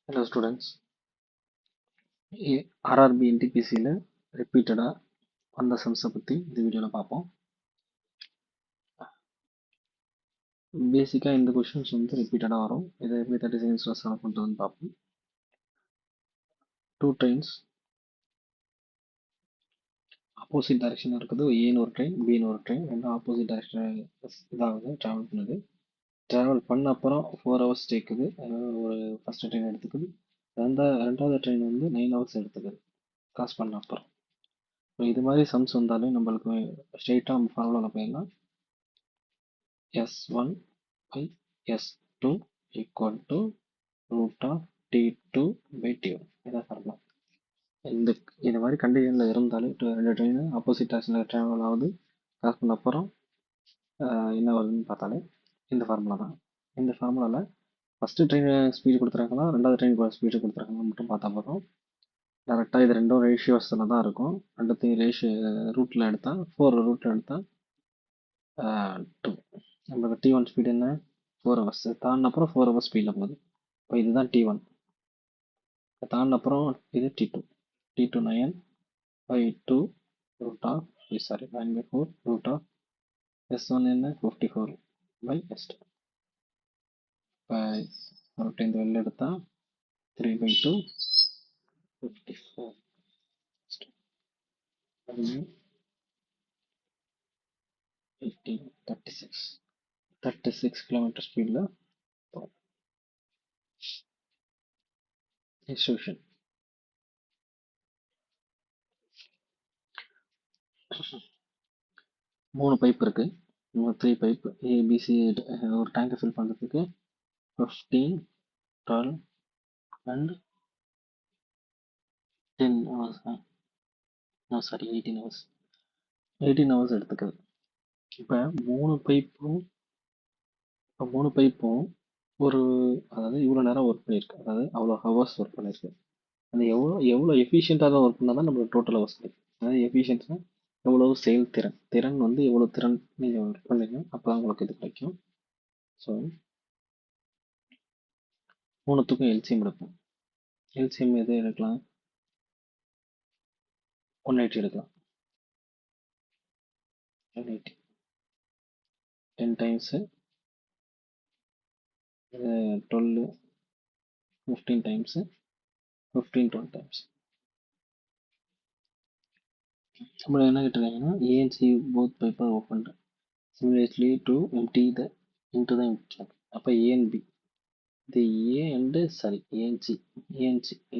Hello students, RRB NTPCல ரிப்பீட்டடாக வந்த சம்ஸை பற்றி இந்த வீடியோவில் பார்ப்போம். பேசிக்காக இந்த கொஷின்ஸ் வந்து ரிப்பீட்டடாக வரும். இதை எப்படி 30 செகண்ட்ஸில் சால்வ் பண்ணுறதுன்னு பார்ப்போம். 2 trains ஆப்போசிட் டைரக்ஷன் இருக்குது. ஏன்னு ஒரு ட்ரெயின், பின்னு ஒரு ட்ரெயின், ரெண்டும் ஆப்போசிட் டைரக்ஷன் இதாகுது, ட்ராவல் பண்ணுது. ட்ராவல் பண்ண அப்புறம் 4 hours டேக்குது. ஒரு ஃபஸ்ட்டு ட்ரெயின் எடுத்துக்குது. ரெண்டாவது ட்ரெயின் வந்து 9 hours எடுத்துக்குது கிராஸ் பண்ண அப்புறம். ஸோ இது மாதிரி சம்ஸ் வந்தாலே நம்மளுக்கு ஸ்ட்ரெயிட்டாக நம்ம ஃபார்முலாவில் போயிடலாம். S1 by S2 equal to root of T2 by T1. இதான் ஃபார்முலா. இந்த மாதிரி கண்டிஷனில் இருந்தாலே ரெண்டு ட்ரெயின் ஆப்போசிட் டைரக்ஷனில் ட்ராவல் ஆகுது. கிராஸ் பண்ண அப்புறம் என்ன வருதுன்னு பார்த்தாலே இந்த ஃபார்முலா தான். இந்த ஃபார்முலாவில் ஃபஸ்ட்டு ட்ரெயின் ஸ்பீடு கொடுத்துருக்காங்களா, ரெண்டாவது ட்ரெயின் ஸ்பீடு கொடுத்துருக்காங்களா மட்டும் பார்த்தா போதும். டேரெக்டாக இது ரெண்டும் ரேஷியோஸில் தான் இருக்கும். ரெண்டுத்தையும் ரூட்டில் எடுத்தால் 4 ரூட்டில் எடுத்தால் 2. நம்மளுக்கு T1 ஸ்பீடு என்ன, 4 hours. தாண்டின அப்புறம் 4 hours ஸ்பீடில் போகுது. இப்போ இதுதான் T1. தாண்டின அப்புறம் இது T2. T2 9 by 2 root of 9 by 4 root of S1 என்ன 54 by S2. இப்போ ஒரு இந்த வெளில எடுத்தால் 3 by 2 54 15 36 கிலோமீட்டர் ஸ்பீடில் போகும். இன்ஸ்ட்ரக்ஷன் மூணு பைப் இருக்கு. 3 பைப் ஏபிசி ஒரு டேங்கை ஃபில் பண்ணுறதுக்கு 15, 12 and 10 hours. No, sorry, 18 hours. 18 hours எடுத்துக்குது. இப்போ மூணு பைப்பும் ஒரு, அதாவது இவ்வளோ நேரம் ஒர்க் பண்ணியிருக்கு, அதாவது அவ்வளோ ஹவர்ஸ் ஒர்க் பண்ணியிருக்கு. அந்த எவ்வளோ எஃபிஷியண்ட்டாக தான் ஒர்க் பண்ணால் தான் நம்மளுக்கு டோட்டல் ஹவர்ஸ் கிடைக்கும். அதாவது எஃபிஷியன்ட்னா எவ்வளவு திறன் வந்து எவ்வளோ திறன் நீங்கள் ஒர்க் பண்ணீங்க அப்போ தான் உங்களுக்கு இது கிடைக்கும். ஸோ மூணுத்துக்கும் எல்சிஎம் எடுப்போம். எல்சிஎம் எது எடுக்கலாம், 180 எடுக்கலாம். 180 10 டைம்ஸு 12 15 டைம்ஸு 15 12 டைம்ஸ். நம்மள என்ன கேட்டிருக்காங்கன்னா A and C both pipe are open simultaneously to empty the into the empty. அப்போ ஏஎன்பி இது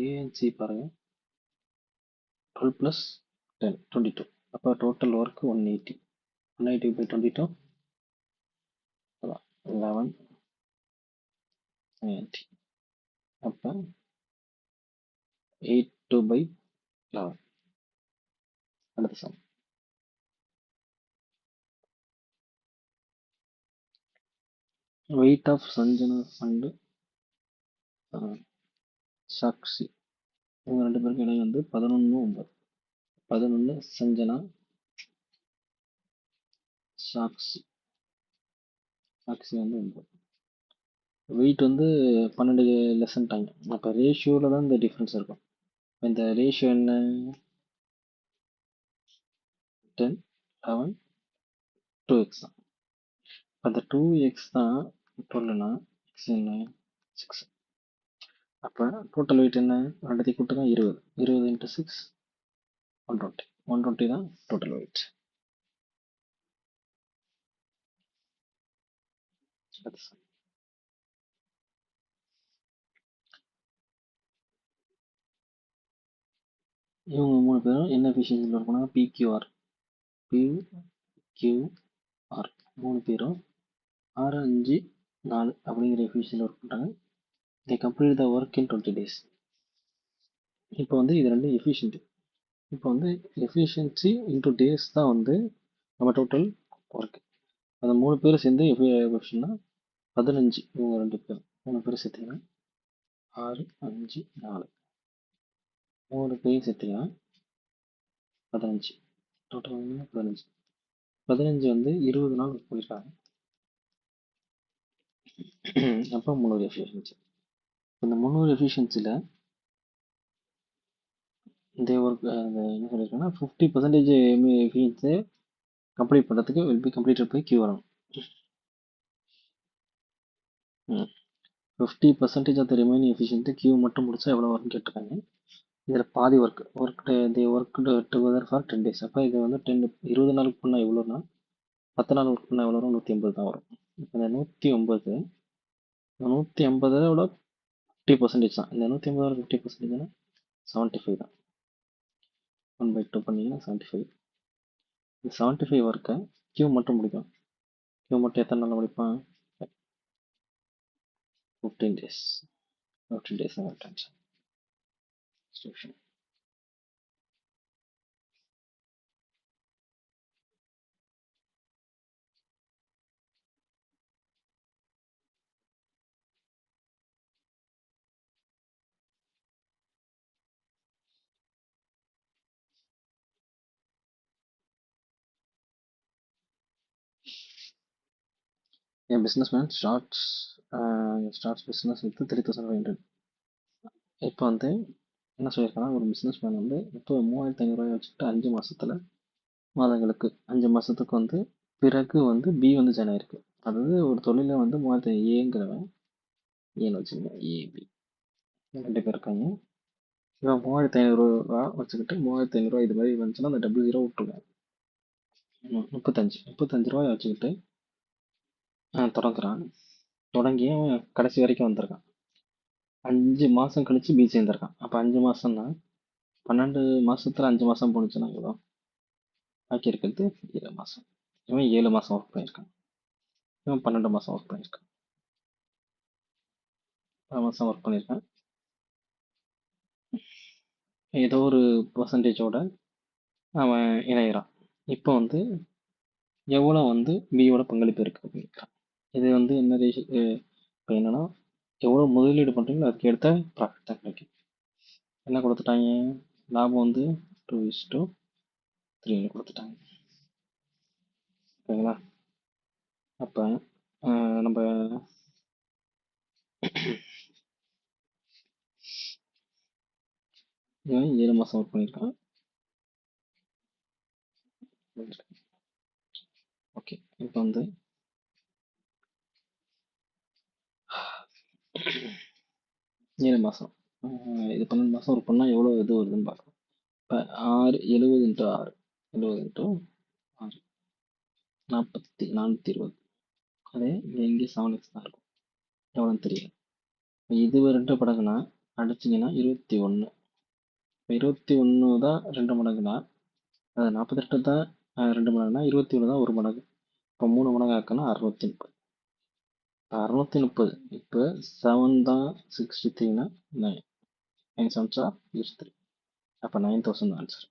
ஏஎன்சி பாருங்க 12 + 10 22. அப்போ டோட்டல் ஒர்க் 180. 180 by 22 11 90. அப்போ 82 by 11. அடுத்த sum. weight of Sanjana and Sakshi இவங்க ரெண்டு பேருக்கு இடையே வந்து 11 9. சஞ்சனா சாக்ஷி வந்து 9. வெயிட் வந்து 12 லெசன் டைம். அப்போ ரேஷியோவில் தான் இந்த டிஃப்ரென்ஸ் இருக்கும். இந்த ரேஷியோ என்ன 10 11 2x தான். அந்த 2x தான் 12னா x என்ன 6. அப்போ டோட்டல் வெயிட் என்ன, ரெண்டுத்தையும் கூட்டு தான் 20. 20 × 6 120. 120 தான் டோட்டல் வெயிட். இவங்க மூணு பேரும் என்ன எஃபிஷியன்சியில் ஒர்க் பண்ணாங்க, பிக்யூஆர் மூணு பேரும் 6 5 4 அப்படிங்கிற எஃபிஷியன்சியில் ஒர்க் பண்ணுறாங்க. they complete the work in 20 days. இப்போ வந்து இது ரெண்டு எஃபிஷியன்ட். இப்போ வந்து எஃபிஷியன்சி இன்டூ டேஸ் தான் வந்து நம்ம டோட்டல் ஒர்க். அந்த மூணு பேரும் சேர்ந்து எஃபிஷியன்னா 15. இவங்க ரெண்டு பேரும் மூணு பேரும் சேர்த்திங்கன்னா 6 5 4 மூணு பேரும் சேர்த்திங்கன்னா 15. டோட்டல் 15 வந்து 20 நாள் ஒர்க் பண்ணியிருக்காங்க. அப்போ 300 எஃபிஷியன்சி. இந்த 300 எஃபிஷியன்சியில் இந்த ஒர்க் என்ன சொல்லியிருக்கேன்னா 50% எஃபிஷியன்ஸை கம்ப்ளீட் பண்ணுறதுக்கு will be completed by Q வரணும். 50% of the remaining efficiency Q மட்டும் முடிச்சா எவ்வளோ வரும்னு கேட்டிருக்காங்க. இதில் பாதி ஒர்க் டுகெதர் ஃபார் 10 days. அப்போ இது வந்து 20 நாளுக்கு பண்ணால் எவ்வளோனா 10 நாள் ஒர்க் பண்ணால் எவ்வளோ வரும்? 180 தான் வரும். இப்போ இந்த 150 50% தான். இந்த 150 50%னா 75 தான். 1/2 பண்ணிங்கன்னா 75. இந்த 75 ஒர்க்கை கியூ மட்டும் முடிக்கும். கியூ மட்டும் எத்தனை நாள் முடிப்பான்? 15 days. 15 days தான் transfer. A businessman starts business with 3,500. இப்போ வந்து என்ன சொல்லியிருக்காங்கன்னா, ஒரு பிஸ்னஸ் மேன் வந்து இப்போ 3,500 வச்சுக்கிட்டு 5 மாதங்களுக்கு 5 மாதத்துக்கு வந்து பிறகு வந்து பி வந்து ஜாயின் ஆயிருக்கு. அதாவது ஒரு தொழிலை வந்து 3,000 ஏங்கிறவன் ஏன்னு வச்சுக்கோங்க, ஏபி 2 பேர் இருக்காங்க. இவன் 3,500 வச்சுக்கிட்டு 3,500 இது மாதிரி வந்துச்சுன்னா அந்த டபுள் ஜீரோ விட்டுருங்க. 35 ரூபாய் வச்சுக்கிட்டு தொடங்குறான். தொடங்கி அவன் கடைசி வரைக்கும் வந்திருக்கான். 5 மாதம் கழிச்சு பி சேர்ந்திருக்கான். அப்போ 5 மாதம்னா 12 மாதத்துல 5 மாதம் போணுச்சுன்னா எவ்வளோ? பாக்கி இருக்கிறது 7 மாதம். இவன் 7 மாதம் ஒர்க் பண்ணியிருக்கான். இவன் 12 மாதம் ஒர்க் பண்ணியிருக்கான். 12 மாதம் ஒர்க் பண்ணியிருக்கான். ஏதோ ஒரு பர்சன்டேஜோட அவன் இணைகிறான். இப்போ வந்து எவ்வளோ வந்து பியோட பங்களிப்பு இருக்குது அப்படிங்கிறான். இது வந்து என்ன இப்போ என்னன்னா எவ்வளோ முதலீடு பண்ணுறீங்களோ அதுக்கு எடுத்த ப்ராஃபிட் தான் கிடைக்கும். என்ன கொடுத்துட்டாங்க? லாபம் வந்து 2:3 கொடுத்துட்டாங்க. ஓகேங்களா? அப்போ நம்ம இவன் 7 மாதம் ஒர்க் பண்ணியிருக்கான். ஓகே, இப்போ வந்து 7 மாதம் இது 12 மாதம் ஒர்க் பண்ணால் எவ்வளோ இது வருதுன்னு பார்க்கலாம். இப்போ 70 × 6 70 × 6 420. அதே இங்கே 7x தான் இருக்கும். எவ்வளோன்னு தெரியல. இது 2 மடங்குனா அடிச்சிங்கன்னா 21. இப்போ 21 தான் 2 மடங்குனா அது 48 தான் 2 மடங்குனா 21 தான் 1 மடங்கு. இப்போ 3 மடங்கு ஆக்குன்னா 630. 630. இப்போ 7 தான் 63னா 9. 9 7s are 3. அப்போ 9,000 ஆன்சர்.